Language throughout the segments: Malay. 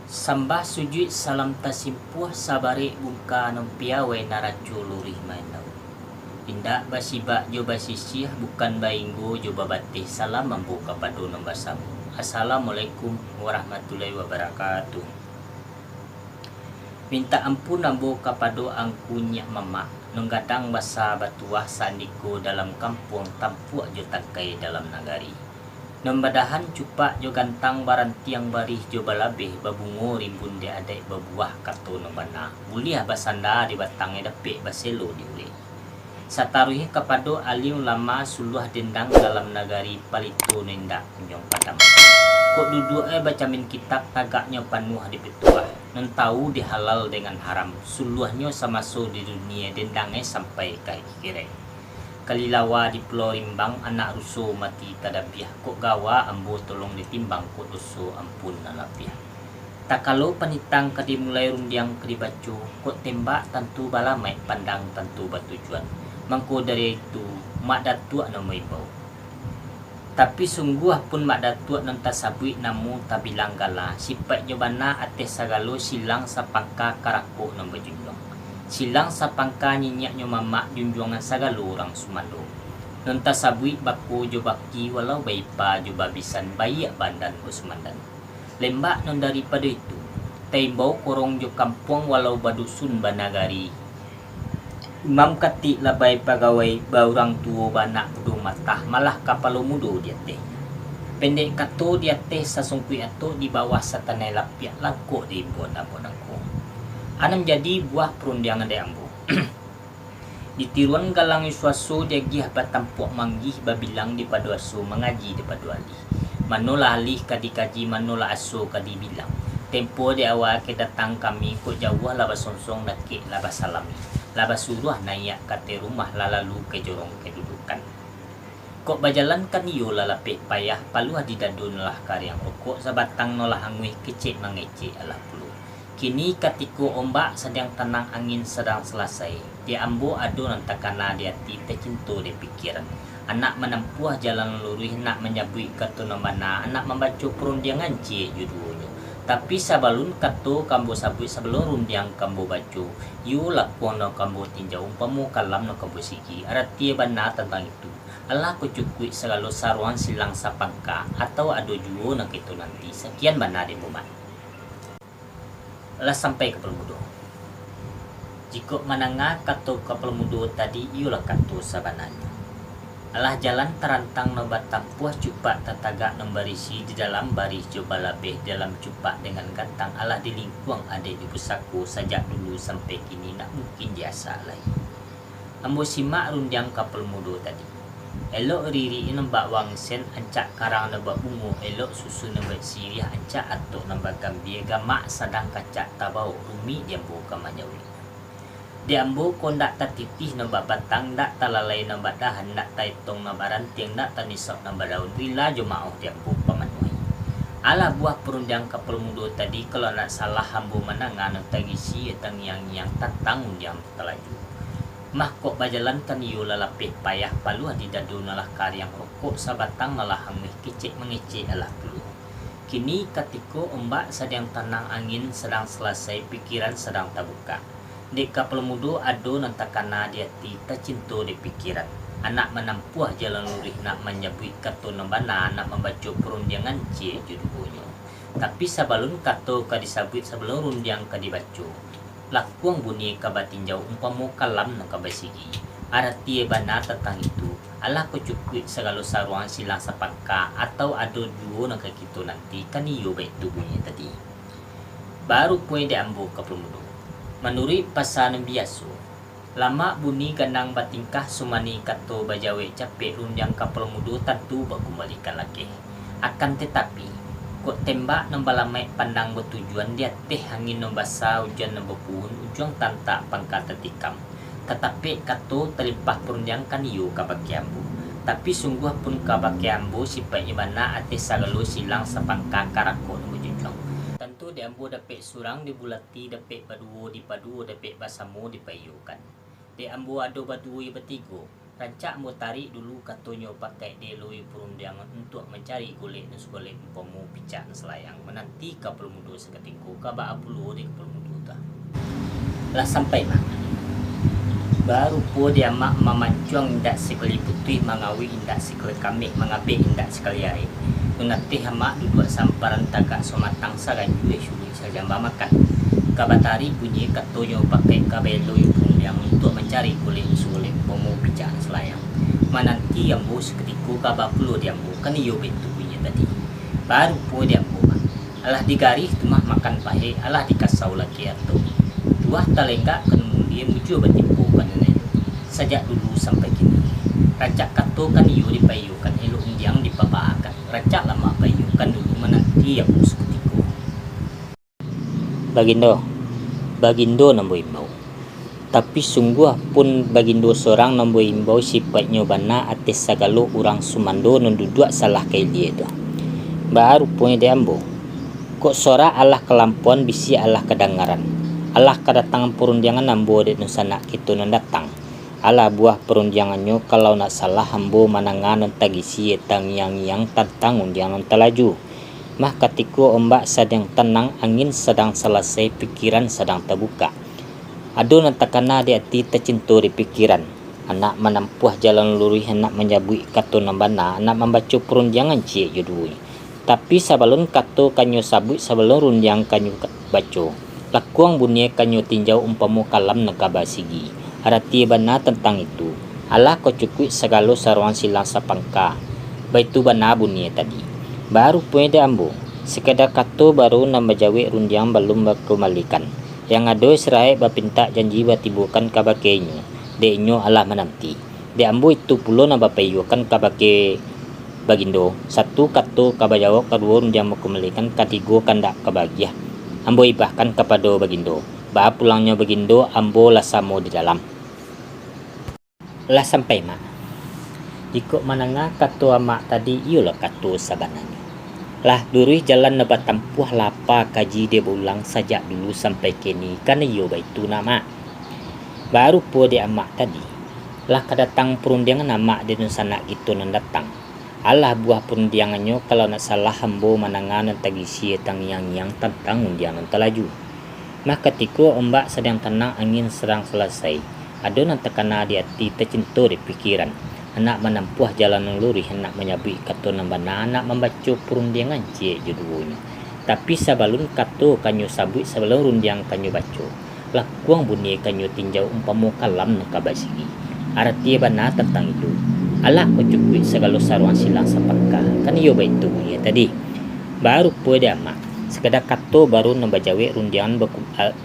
Sambah sujud salam tasimpuh sabari bungka nompiawe naracu lurih mainau. Indak basibak jo basisih bukan bainggo jo babatih salam mampu kapado nombasam. Assalamualaikum warahmatullahi wabarakatuh. Minta ampun nambo kapado angkunya mama nunggadang basa batuah sandiko dalam kampung tampuk jo takai dalam nagari. Nembadahan cupak jo gantang barantiang barih jo balabeh babungo rimbun de adai babuah kato nombana. Buliah basanda di batangnya dapik baselo diuli. Sataruhi kapado alim lama suluh dendang dalam nagari palito nendak nyong padam. Kok duduk bacamin kitab tagaknya panuh di petuah. Non tahu dihalal dengan haram. Suluhnya samaso di dunia dendangnya sampai kai kira. Kalilawa di Pulau Rimbang anak ruso mati tadapiah. Kok gawa ambo tolong ditimbang kok ruso ampun nalapiah. Tak kalau penitang kadi mulai rundiang kadi bacu. Kok tembak tentu balamai pandang tentu batujuan. Mangko dari itu mak datuk nama ibau. Tapi sungguh pun mak datuk non tasabui namu tabilang gala. Sipat jobana ates sagalo silang sapangka karakuk nombor junjung. Silang sapangka nyinyaknya mamak junjungan sagalo orang sumando. Non tasabui baku jobaki walau baipa jobabisan bayak bandan usmandan. Lembak non daripada itu. Taimbau korong jo kampung walau badusun banagari. Imam kati labai pegawai baurang tua banak mudu matah malah kapalo mudu dia teh. Pendek kato dia teh sasungkui ato di bawah satanai lapiak langko di buan aku. Anam jadi buah perundiangan de ambo. Di tiruan galang suaso dia gih batampuk manggih babilang di padu aso mengaji di padu alih. Manola alih kadikaji manola aso kadi bilang. Tempo di awal ke datang kami kok jauh laba sonsong nakik laba salami. Laba suruh naik kate rumah lalalu ke jorong kedudukan. Kok bajalan kan iyo lalapeh payah paluh di dadun lah karyang rokok sabatang nolah angwih kecek mangece alah pulu. Kini katiko ombak sedang tenang angin sedang selesai. Dia ambo ado nantakana dia ti tercintu di pikiran. Anak menempuh jalan lurih nak menyabui katuna mana anak membaca perundiangan cie judulnya. Tapi sabalun kato kambo sabui sebelum rundiang kambo baco yu lakuan no kambo tinjau umpamu kalam no kambo siki arati bana tentang itu Allah kucukui segala saruan silang sapangka atau ado juo nak itu nanti sekian bana di mumat Allah sampai ke pelmudo jika menangah kato ke pelmudo tadi iulah kato sabananya Allah jalan terantang nobat tampuah cupak tataga nembarisi di dalam baris coba labeh dalam cupak dengan gantang Allah di lingkuang adik di pusaku sajak dulu sampai kini nak mungkin jasa lagi. Ambo simak rundiang kapal mudo tadi. Elok riri nembak wangsen ancak karang nembak bungu elok susu nembak sirih ancak atuk nembak gambir gamak sadang kacak tabau rumi diambo kamanyawi. Diambo kondak tatitih nambah batang dak talalai nambah dahan dak taitong nambah ranting dak tanisok nambah daun bila jomauh diambo pamanuai. Ala buah perundang kapal mudo tadi kalau nak salah hambo menangan tagisi etang yang tantang undiam telaju. Mah kok bajalan kan yu lalapeh payah paluh di dadu nalah karyang rokok sabatang nalah hangmih kecek mengecek alah dulu. Kini katiko ombak sedang tenang angin sedang selesai pikiran sedang terbuka. Di kapal mudo ado nantakana dia ti tercintu di pikiran. Anak menampuah jalan lurih nak menyebut kato nembana nak membaca perundiangan cie judulnya. Tapi sabalun kato kadisabut sebelum rundiang kadibaco. Lakuang bunyi kabatinjau umpamu kalam nak kabasigi. Arati bana tentang itu. Allah kucukut segala saruang silang sapangka atau ado duo nak kita nanti kan iyo baik tubuhnya tadi. Baru poin diambo kapal mudo. Menurut pasaran biasa, lama bunyi ganang batingkah sumani kato bajawe capek rundiang kapal mudo tentu bakembalikan lagi. Akan tetapi, kok tembak nembalamai pandang bertujuan dia teh angin nombasa hujan nembepun ujung tantak pangkat tetikam. Tetapi kato terlimpah perundiang kan iyo kabakiambu. Tapi sungguh pun kabakiambu sipatnya mana ates sagalo silang sapangka karakon berjunjung. Tentu diambo dapet surang dibulati dapet baduo di padu dapet basamu dipayukan. Diambo ado baduo betigo Rancak mau tarik dulu katonyo pakai deloi perundangan untuk mencari golek dan golek umpamu picak selayang menanti kapal mudo seketiku kaba apulu di kapal mudo ta. Lah sampai mak. Baru po dia mak mamancung indak sekali putih mangawi indak sekali kami mangabe indak sekali ai. Nunati hama duduk samparan tagak somatang sagan jue syuri saja makan. Kabatari bunyi katonyo pakai kabeloi yang untuk mencari kulit sulit pomo picaan selayang mananti ambo seketiku kabapulu diambo kan iyo betu bunyi tadi baru po diambo alah digaris tumah makan pahe alah dikasau lagi atau tuah talenggak kemudian muncul bertimpu kan sejak dulu sampai kini rancak kato kan iyo dipayukan elu undiang dipapaakan rancak lama payukan dulu menanti ambo seketiku Bagindo nambo imbau. Tapi sungguh pun bagindo seorang nambo imbau sifatnya bana ates sagalo orang sumando nunduduk salah kay dia tu. Baru punya dia ambo. Kok sora Allah kelampuan bisi Allah kedengaran. Allah kedatangan perundangan nambo de nusana kita datang. Allah buah perundangannya kalau nak salah ambo manangan tagisi etang yang tantang undian telaju. Mah ketika ombak sedang tenang, angin sedang selesai, pikiran sedang terbuka. Ado nantakana di hati tercinta di pikiran. Anak menempuh jalan lurus, anak menyabui kato nambana, anak membaca perundangan cie judui. Tapi sebelum kato kanyo sabut, sebelum rundiang kanyo baca. Lakuang bunyi kanyo tinjau umpamu kalam nakabasigi. Arati bana tentang itu. Allah ko cukui segala saruan silang sapangka. Baitu bana bunyi tadi. Baru punya ambo. Sekadar kato baru nambajawi rundiang belum berkembalikan. Yang ado serai bapinta janji batibukan kabakenyo. Denyo Allah menanti. De ambo itu pulo nambapayukan kabake bagindo. Satu kato kabajawak kedua rundiang berkembalikan ketiga kandak kabagiah. Ambo ibahkan kepada bagindo. Bah pulangnya bagindo ambo lasamo di dalam. Lah sampai mak. Ikut mananga kato amak tadi iyalah kato sabananya. Lah durih jalan nebat tempuh lapa kaji dia berulang sejak dulu sampai kini kan iyo baitu nama. Baru po dia amak tadi. Lah kedatang perundangan amak di nusana gitu nan datang. Allah buah perundangannya kalau nak salah hambo manangan tagisi tang yang tentang undian telaju. Mah ketika ombak sedang tenang angin sedang selesai. Ada nan terkena di hati tercinta di pikiran. Anak menempuh jalan lurus, anak menyabui kato nambana, anak membaca perundangan cie judulnya. Tapi sebelum kato kanyo sabut, sebelum rundiang kanyo baca. Lakuang bunyi kanyo tinjau umpamu kalam nakabasigi. Arti bana tentang itu. Allah kocukui segala saruan silang sapangka. Kan iyo baitu bunyi tadi. Baru po dia mak. Sekadar kato baru nambajawi rundiangan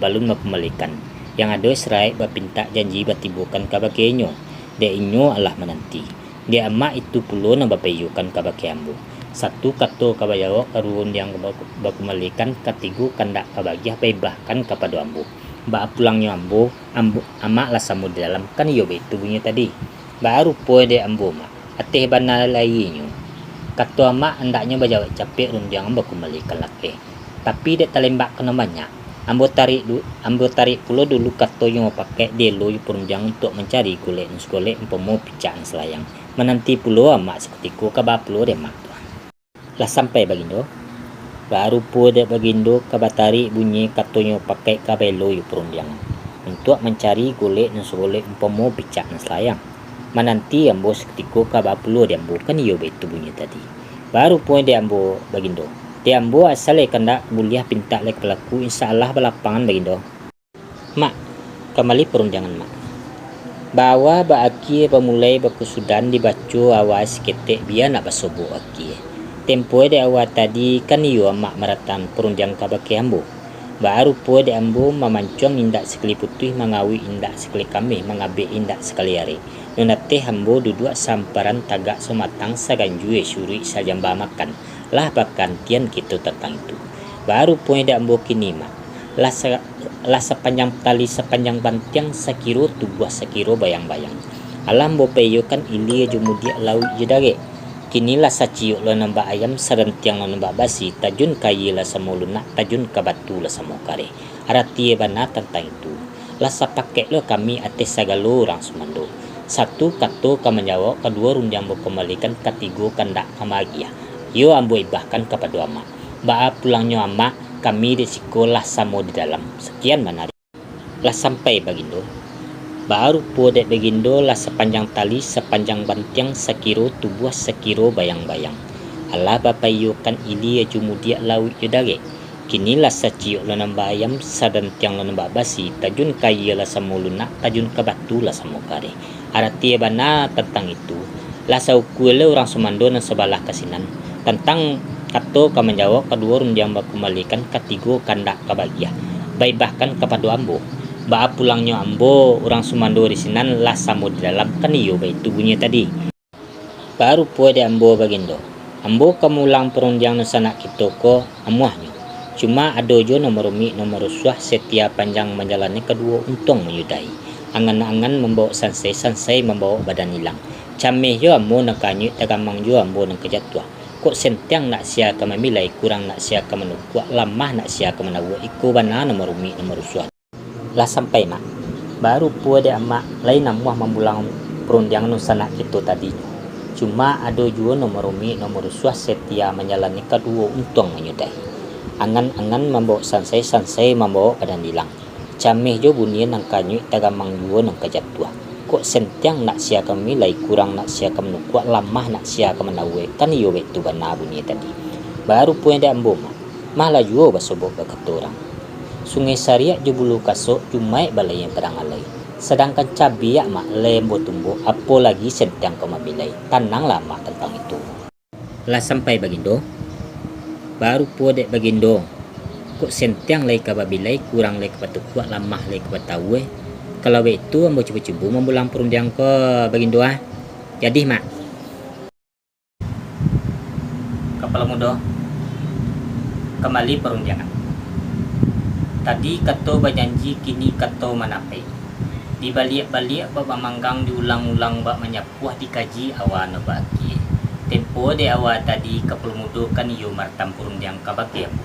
balun mapemalikan. Yang ada serai bapinta janji batibukan kabakenyo. Dia inyo Allah menanti. Dia amak itu pulo nambapayukan kabake ambo. Satu kato kabayawak karun yang bakumalikan ketigu kandak kabagiah bahkan kepada ambo. Ba pulangnya ambo amak lasamu di dalam kan iyo betu bunyi tadi. Baru po dia ambo mak. Ateh bana lainyo. Kato amak hendaknya bajawak capek rundiang bakumalikan laki. Tapi dia telembak kena banyak. Ambo tarik pulo dulu kato yang pakai delo perunjang untuk mencari golek umpamu picaan selayang. Menanti pulo amak seketiku kaba pulo demak. Lah sampai bagindo. Baru po de bagindo kabatari bunyi kato yang pakai kabelo perunjang untuk mencari golek umpamu picaan selayang. Menanti ambo seketiku kaba pulo deambo kan iyo betu bunyi tadi. Baru po de ambo bagindo. Dia ambo asal kena mulia pinta lek pelaku insyaallah balapangan bagindo. Mak, kembali perundangan mak. Bawa baaki pemulai bakusudan dibacu awas ketek biar nak basobo aki. Tempo de awal tadi kan iyo mak maratan perundang kabake ambo. Baru po de ambo mamancong indak sekali putih mangawi indak sekali kami mangabe indak sekali hari. Nunate ambo duduk samparan tagak somatang saganjue syuri sajamba makan. Lah bakantian gitu tentang itu. Baru punya ambo kini mak. Lah sepanjang tali sepanjang bantiang sekiro tubuh sekiro bayang-bayang. Alam bo peyokan ili jumudia lau jedage. Kini lah saciuk lo nambah ayam serentiang lo nambah basi tajun kayi lah samoluna tajun kabatu lah samokare. Arati bana tentang itu. Lah sapake lo kami ates sagalo orang sumando. Satu kato ka menjawab, kedua runjang kembalikan, ketiga kandak kamagia. Yo ambo ibahkan kepada ama. Ba pulangnya ama, kami di sekolah samo di dalam. Sekian menarik. Lah sampai bagindo. Baru podek bagindo lah sepanjang tali, sepanjang bantiang, sekiro tubuh, sekiro bayang-bayang. Allah bapayukan ili ya jumudia lawi yudage. Kini lah saciuk lanam bayam, sadantiang lanam babasi, tajun kaya lah samuluna, tajun ke batu lah samukare. Arti bana tentang itu. Lah saukule orang Sumando dan sebelah kasinan. Tentang kato ka menjawab, kedua rundiang kembalikan, ketiga kandak kebahagia. Baik bahkan kepada ambo. Ba pulangnya ambo orang Sumando di sinan lah samo di dalam kan iyo baik tubuhnya tadi. Baru puede ambo bagindo. Ambo kamulang perundiang nusanak kitoko amuahnya. Cuma ado jo nomor umi nomor suah setiap panjang menjalani kedua untung menyudahi. Angan-angan membawa sansai membawa badan hilang. Cameh jo ambo nakanyut tagamang jo ambo nang kejatuh. Kok sentiang nak sia ka memilai kurang nak sia ka menukwa lamah nak sia ka menawa iku bana nomor umi nomor suah. Lah sampai mak. Baru puade amak lain amuah membulang perundiang nusanak itu tadi. Cuma ado jo nomor umi nomor suah setia menjalani kedua untung menyudahi. Angan-angan membawa sansai membawa badan hilang. Cameh jo bunyi nang kanyu tagamang juo nang kejatuh. Kok sentiang nak sia kami lai kurang nak sia kami kuat lamah nak sia kami nawe kan iyo betu bana bunyi tadi. Baru puan da ambo malah juo basobok orang. Sungai Sariak jo bulu kasok jumai balai yang pedang alai. Sedangkan cabiak mak lembo tumbuh apalagi sentiang kau mabilai. Tanang lama tentang itu. Lah sampai bagindo. Baru podek bagindo. Kok sentiang lai ka babilai kurang lai ka kuat lamah lai ka batawe. Kalau itu ambo cubu-cubu membulang perundiang ke bagindo ah. Jadi mak. Kepala muda. Kembali perundiangan. Tadi kato berjanji kini kato manapai. Di balik-balik bab manggang diulang-ulang bab menyapuah dikaji awan bagi. Tempo de awal tadi kepelmudo kan iyo martam perundiang kabake ambo.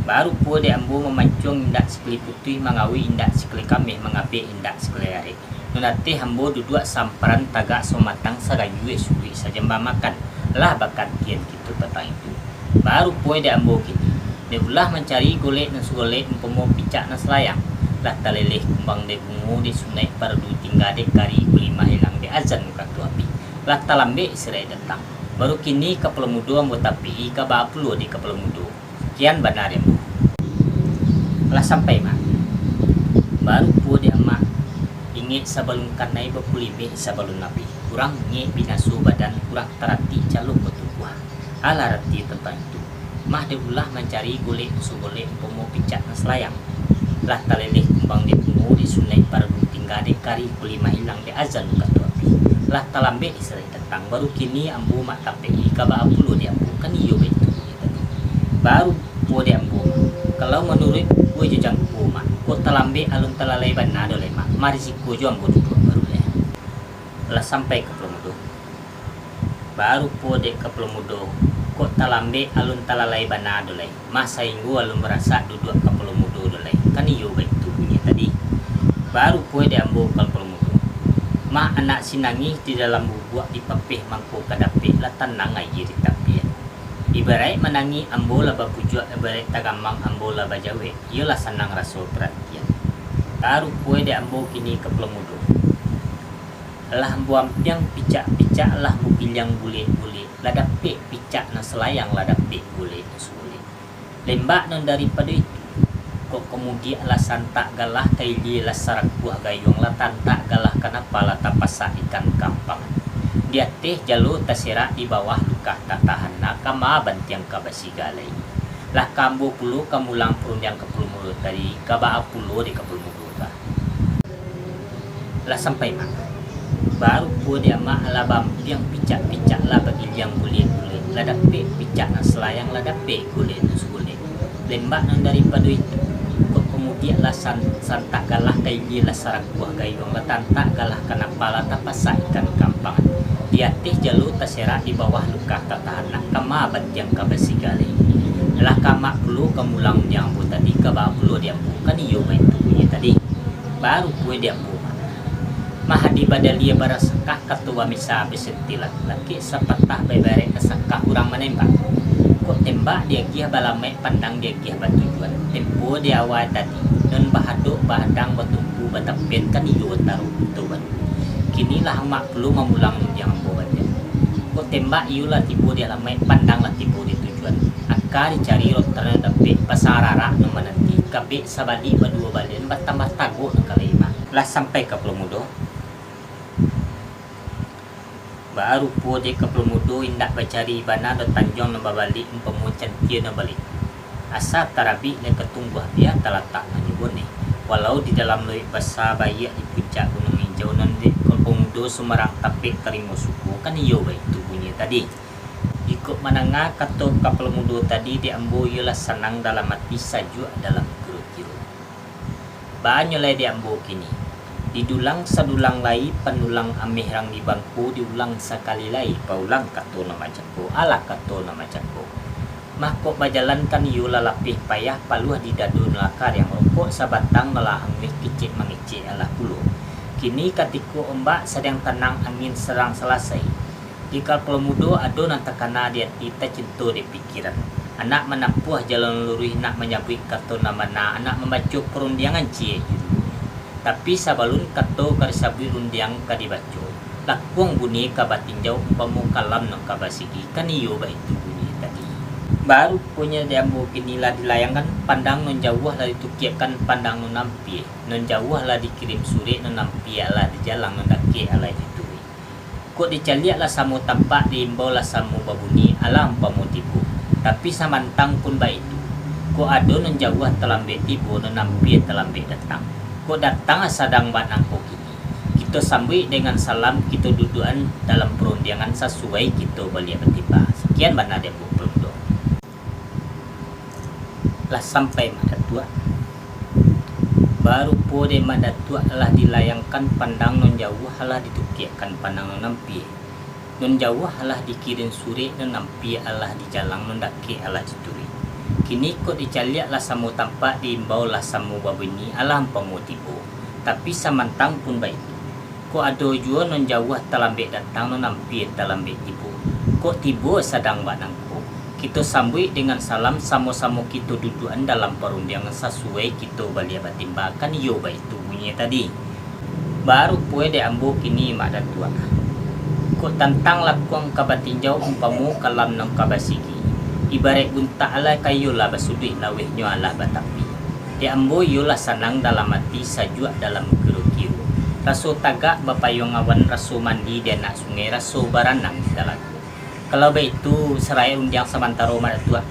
Baru po de ambo memancung indak sekali putih mangawi indak sekali kami mengape indak sekali hari. Nunate ambo duduk samparan tagak somatang sagayue suri sajamba makan. Lah bakat kian gitu petang itu. Baru po de ambo kini. De ulah mencari golek dan sugolek umpama picak na selayang. Lah taleleh kumbang de bungu de sunai pardu tinggal de kari kulima hilang de azan muka tu api. Lah talambe serai datang. Baru kini kapal mudo ambo tapi ka bapulu di kapal mudo. Kian benar ya bu. Lah sampai mak. Baru pu dia mak ingit sabalun kanai bapulime sabalun nabi. Kurang ingit binasu badan kurang terati calung betubuh. Ala rati tentang itu. Mah de ulah mencari golek musuh golek pomo picak na selayang. Lah taleleh kumbang de bungu di sunai pardu tinggal de kari kulima hilang de azan muka tu api. Lah talambe serai tentang baru kini ambu mak tapei kaba apulu di ambu kan iyo betu tadi. Baru po di ambu kalau menurut gue jejang po mak ko talambe alun talalai bana dole mak mari siku jo ambu duduk baru le. Lah sampai ke Pelomudo. Baru po de ke Pelomudo ko talambe alun talalai bana dole. Masa inggu alun merasa duduk ke Pelomudo dole kan iyo betu bunyi tadi. Baru po di ambu ke Pelomudo. Ma anak sinangi di dalam bubuk dipepih mangko kadapih lah tenang aja di tapian. Ibarat menangi ambo lah bapujua ibarat tagamang ambo lah bajawe. Iyalah senang rasa perhatian. Taruh kue de ambo kini ke Pelomudo. Lah ambo ampiang picak-picak lah mobil yang bulit-bulit. Lah dapik picak na selayang lah dapik bulit sulit. Lembak non daripada itu. Kok kemudian lah santak galah kaili lah sarak buah gayung lah tantak galah kenapa lah tapasak ikan kampang. Dia teh jalur terserak di bawah luka tak tahan nak kama bantiang kabasi galai. Lah kambu pulu kamulang perundiang ke Pelomudo tadi kaba pulu di ke Pelomudo ta. Lah sampai mak. Baru pu dia mak lah bampiang picak-picak lah bagi yang bulit-bulit. Lah dapik picak na selayang lah dapik gulit sulit. Lembak non daripada itu. Kok kemudian lah santak galah kaili lah sarak buah gayung lah tantak galah kenapa lah tapasak ikan kampang. Dia teh jalur terserak di bawah luka tatahan nak kama bantiang kabasi galai. Lah kama pulu kamulang yang bu tadi kaba pulu dia bu kan iyo main tubuhnya tadi. Baru kue dia bu. mahadi badalia barasakah ketua misa besentilat laki sepatah bebere kesakah urang menembak. Kok tembak dia gia balame pandang dia gia batujuan tempo dia awal tadi non bahaduk bahadang batumpu batapien kan iyo taruh tuan kini lah mak perlu memulang yang bawa dia. Kok tembak iyo lah tipu dia lamai pandang lah tipu di tujuan akar dicari rotan dapet pasarara no menanti kabik sabali badua balian batambah tago no kalima lah sampai ke Pelomudo. Baru po de ke Pelomudo indak bacari bana do tanjong no babalik pemucan tia no balik asa tarabi ne ketungguh dia talatak no nyebone walau di dalam loik basa bayak di puncak gunung hijau non de Pelomudo Semarang tapi terima suku kan iyo baik tubuhnya tadi ikut menengah kato ke Pelomudo tadi diambo ialah senang dalam hati saju dalam kiro-kiro banyolai diambo kini didulang sadulang lai penulang ameh rang di bangku diulang sekali lai paulang kato nama cako ala kato nama cako mahkok bajalan kan yula lapih payah paluah di dadu nelakar yang rokok sabatang melahang mih kicik mengicik ala puluh kini katiku ombak sedang tenang angin serang selesai di Pelomudo ado nantakana dia kita cintu di pikiran anak menampuh jalan lurus nak menyabui kato nama na anak membaca perundiangan cie tapi sabalun kato karisabi rundiang kadibaco lakuang bunyi kabatinjau pemukalam no kabasigi kan iyo ba itu bunyi tadi baru punya diambo kinilah dilayangkan pandang non jauh lah ditukiakan pandang non nampi non jauh lah dikirim suri non nampi lah di jalan non daki ala itu kok dicaliak lah samu tampak diimbau lah samu babuni alam pamutipu tapi samantang pun ba itu kok ado non jauh telambe tibu non nampi telambe datang kok datang sadang banangko kini kita sambui dengan salam kita duduan dalam perundiangan sesuai kita balik bertiba sekian bana dia Pelomudo lah sampai Madatua baru po de Madatua lah dilayangkan pandang non jauh halah ditukiakan pandang non nampi non jauh halah dikirim suri non nampi alah di jalang non daki alah dituri kini kok dicaliak lah samu tampak diimbau lah samu babini alam pemutipu tapi samantang pun baik kok ado jua non jauh telambe datang non nampi telambe tibu kok tibu sadang banangku kita sambui dengan salam samo-samo kita duduan dalam perundiangan sesuai kita balik batimbakan iyo baik tubuhnya tadi baru pue de ambo kini Madatua kok tantang lakuang kabatinjau umpamu kalam nang kabasigi ibarat bunta ala kayu lah basudui laweh nyo ala batapi di ambo yola sanang dalam hati sajua dalam kiro-kiro raso tagak bapayong awan raso mandi dia nak sungai raso baranang dalam kalau begitu seraya undiang samantaro Madatua